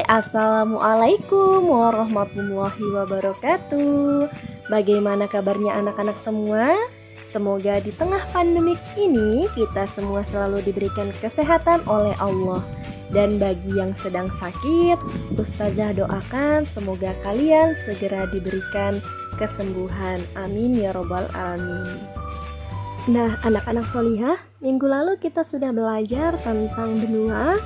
Assalamualaikum warahmatullahi wabarakatuh. Bagaimana kabarnya anak-anak semua? Semoga di tengah pandemik ini kita semua selalu diberikan kesehatan oleh Allah. Dan bagi yang sedang sakit, Ustazah doakan semoga kalian segera diberikan kesembuhan. Amin ya robbal alamin. Nah, anak-anak solihah, minggu lalu kita sudah belajar tentang benua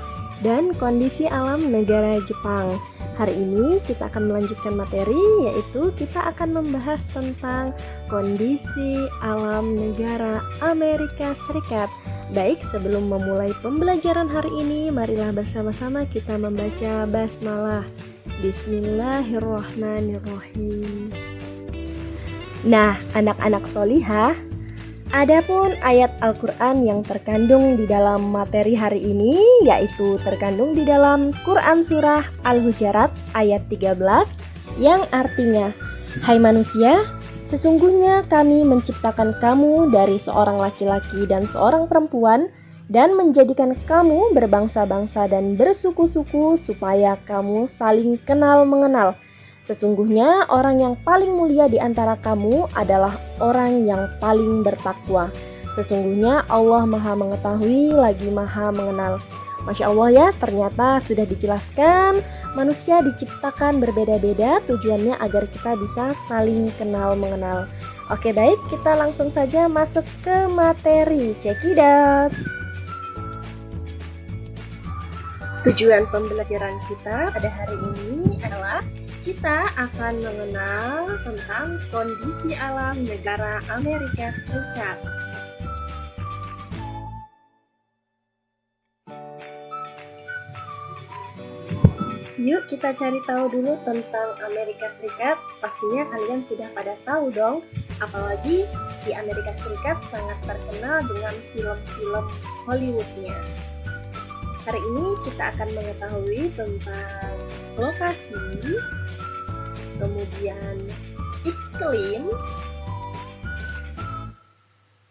dan kondisi alam negara Jepang. Hari ini kita akan melanjutkan materi, yaitu kita akan membahas tentang kondisi alam negara Amerika Serikat. Baik, sebelum memulai pembelajaran hari ini, marilah bersama-sama kita membaca basmalah. Bismillahirrahmanirrahim. Nah, anak-anak solihah, adapun ayat Al-Quran yang terkandung di dalam materi hari ini, yaitu terkandung di dalam Quran Surah Al-Hujarat ayat 13, yang artinya, "Hai manusia, sesungguhnya kami menciptakan kamu dari seorang laki-laki dan seorang perempuan, dan menjadikan kamu berbangsa-bangsa dan bersuku-suku supaya kamu saling kenal mengenal. Sesungguhnya orang yang paling mulia di antara kamu adalah orang yang paling bertakwa. Sesungguhnya Allah Maha Mengetahui lagi Maha Mengenal." Masya Allah ya, ternyata sudah dijelaskan manusia diciptakan berbeda-beda, tujuannya agar kita bisa saling kenal mengenal. Oke baik, kita langsung saja masuk ke materi. Check it out. Tujuan pembelajaran kita pada hari ini adalah kita akan mengenal tentang kondisi alam negara Amerika Serikat. Yuk kita cari tahu dulu tentang Amerika Serikat. Pastinya kalian sudah pada tahu dong, apalagi di Amerika Serikat sangat terkenal dengan film-film Hollywoodnya. Hari ini kita akan mengetahui tentang lokasi, kemudian iklim,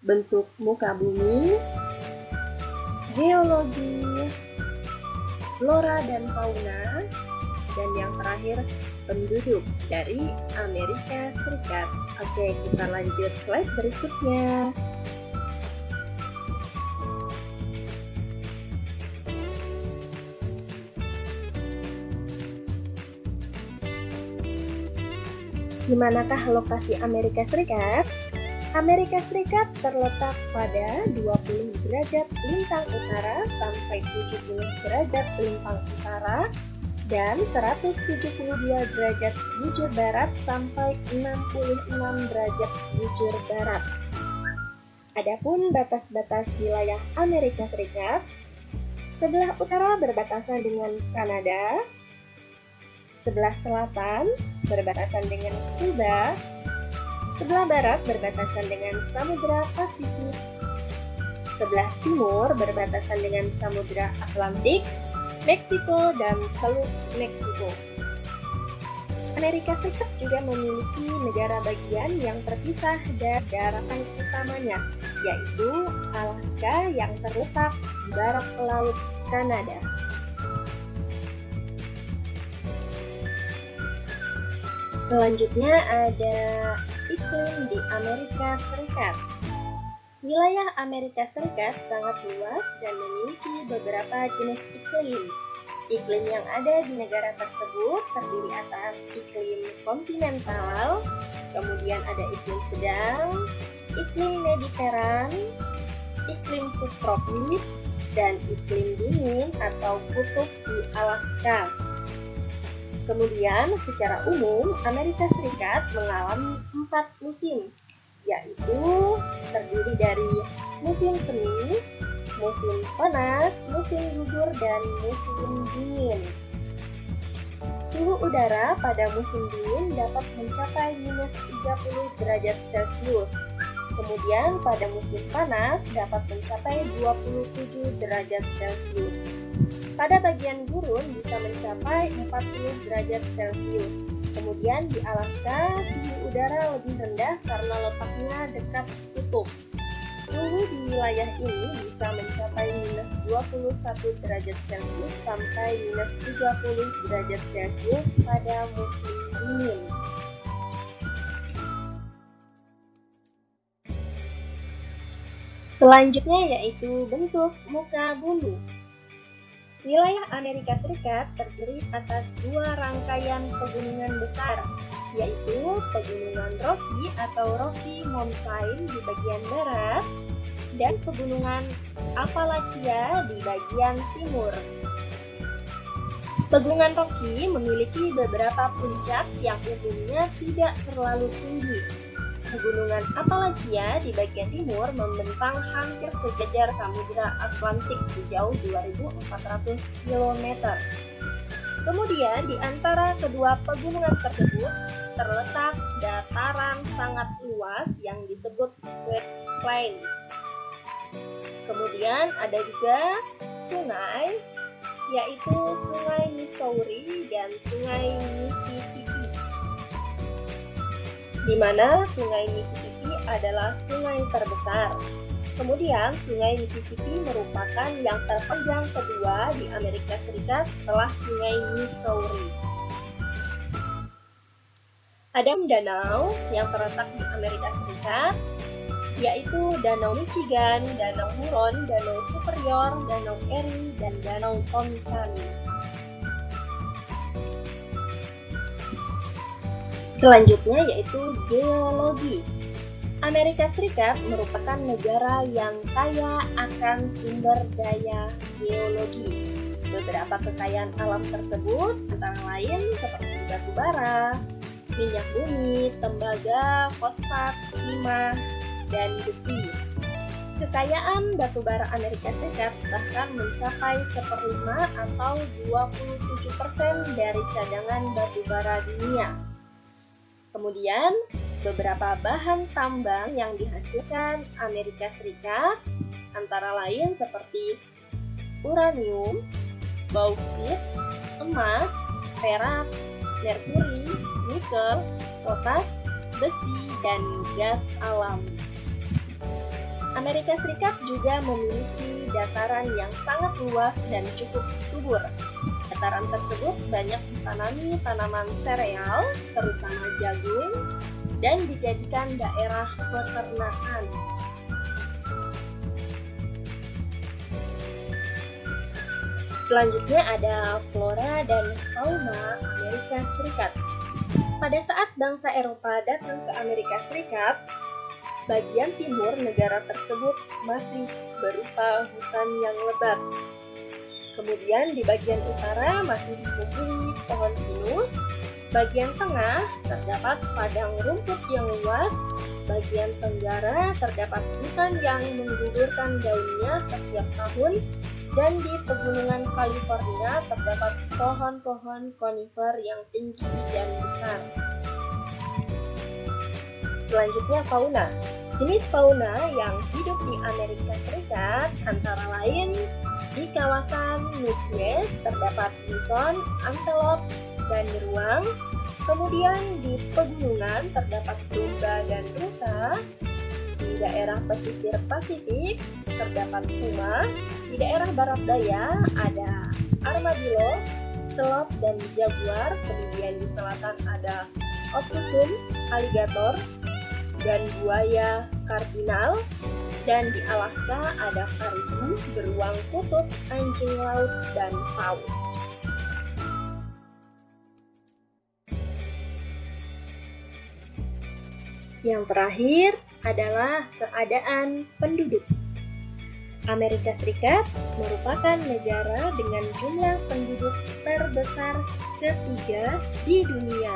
bentuk muka bumi, geologi, flora dan fauna, dan yang terakhir penduduk dari Amerika Serikat. Oke, kita lanjut slide berikutnya. Di manakah lokasi Amerika Serikat? Amerika Serikat terletak pada 20 derajat lintang utara sampai 70 derajat lintang utara dan 172 derajat bujur barat sampai 66 derajat bujur barat. Adapun batas-batas wilayah Amerika Serikat, sebelah utara berbatasan dengan Kanada, sebelah selatan berbatasan dengan Kuba, sebelah barat berbatasan dengan Samudra Pasifik, sebelah timur berbatasan dengan Samudra Atlantik, Meksiko, dan Teluk Meksiko. Amerika Serikat juga memiliki negara bagian yang terpisah dari daratan utamanya, yaitu Alaska yang terletak di barat laut Kanada. Selanjutnya ada iklim di Amerika Serikat. Wilayah Amerika Serikat sangat luas dan memiliki beberapa jenis iklim. Iklim yang ada di negara tersebut terdiri atas iklim kontinental, kemudian ada iklim sedang, iklim mediteran, iklim subtropis, dan iklim dingin atau kutub di Alaska. Kemudian, secara umum, Amerika Serikat mengalami 4 musim, yaitu terdiri dari musim semi, musim panas, musim gugur, dan musim dingin. Suhu udara pada musim dingin dapat mencapai minus 30 derajat Celcius. Kemudian pada musim panas dapat mencapai 27 derajat Celcius. Pada bagian gurun bisa mencapai 40 derajat Celcius. Kemudian di Alaska, suhu udara lebih rendah karena letaknya dekat kutub. Suhu di wilayah ini bisa mencapai minus 21 derajat Celcius sampai minus 30 derajat Celcius pada musim dingin. Selanjutnya yaitu bentuk muka bumi. Wilayah Amerika Serikat terdiri atas dua rangkaian pegunungan besar, yaitu Pegunungan Rocky atau Rocky Mountain di bagian barat dan Pegunungan Appalachia di bagian timur. Pegunungan Rocky memiliki beberapa puncak yang umumnya tidak terlalu tinggi. Pegunungan Appalachia di bagian timur membentang hampir sejajar Samudra Atlantik sejauh 2.400 km. Kemudian di antara kedua pegunungan tersebut terletak dataran sangat luas yang disebut Great Plains. Kemudian ada juga sungai, yaitu Sungai Missouri dan Sungai Mississippi, di mana Sungai Mississippi adalah sungai terbesar. Kemudian Sungai Mississippi merupakan yang terpanjang kedua di Amerika Serikat setelah Sungai Missouri. Ada danau yang terletak di Amerika Serikat, yaitu Danau Michigan, Danau Huron, Danau Superior, Danau Erie, dan Danau Pontchartrain. Selanjutnya yaitu geologi. Amerika Serikat merupakan negara yang kaya akan sumber daya geologi. Beberapa kekayaan alam tersebut antara lain seperti batu bara, minyak bumi, tembaga, fosfat, timah, dan besi. Kekayaan batu bara Amerika Serikat bahkan mencapai 1/5 atau 27% dari cadangan batu bara dunia. Kemudian, beberapa bahan tambang yang dihasilkan Amerika Serikat antara lain seperti uranium, bauksit, emas, perak, merkuri, nikel, potas, besi, dan gas alam. Amerika Serikat juga memiliki dataran yang sangat luas dan cukup subur. Dataran tersebut banyak ditanami tanaman sereal, terutama jagung, dan dijadikan daerah peternakan. Selanjutnya ada flora dan fauna Amerika Serikat. Pada saat bangsa Eropa datang ke Amerika Serikat, bagian timur negara tersebut masih berupa hutan yang lebat. Kemudian di bagian utara masih ditumbuhi pohon pinus, bagian tengah terdapat padang rumput yang luas, bagian tenggara terdapat hutan yang menggugurkan daunnya setiap tahun, dan di pegunungan California terdapat pohon-pohon konifer yang tinggi dan besar. Selanjutnya fauna. Jenis fauna yang hidup di Amerika Serikat antara lain di kawasan Midwest terdapat bison, antelope, dan beruang. Kemudian di pegunungan terdapat domba dan rusa. Di daerah pesisir Pasifik terdapat puma. Di daerah barat daya ada armadillo, sloth, dan jaguar. Kemudian di selatan ada opossum, aligator, dan buaya kardinal. Dan di Alaska ada karibu, beruang kutub, anjing laut, dan paus. Yang terakhir adalah keadaan penduduk. Amerika Serikat merupakan negara dengan jumlah penduduk terbesar ketiga di dunia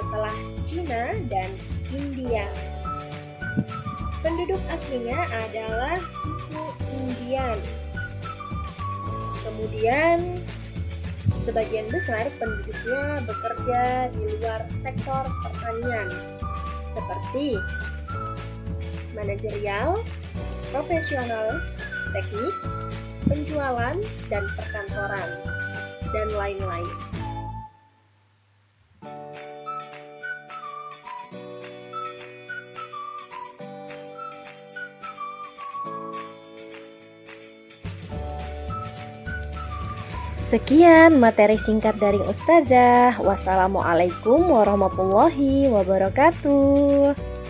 setelah Cina dan India. Penduduk aslinya adalah suku Indian. Kemudian, sebagian besar penduduknya bekerja di luar sektor pertanian, seperti manajerial, profesional, teknik, penjualan, dan perkantoran, dan lain-lain. Sekian materi singkat dari Ustazah. Wassalamualaikum warahmatullahi wabarakatuh.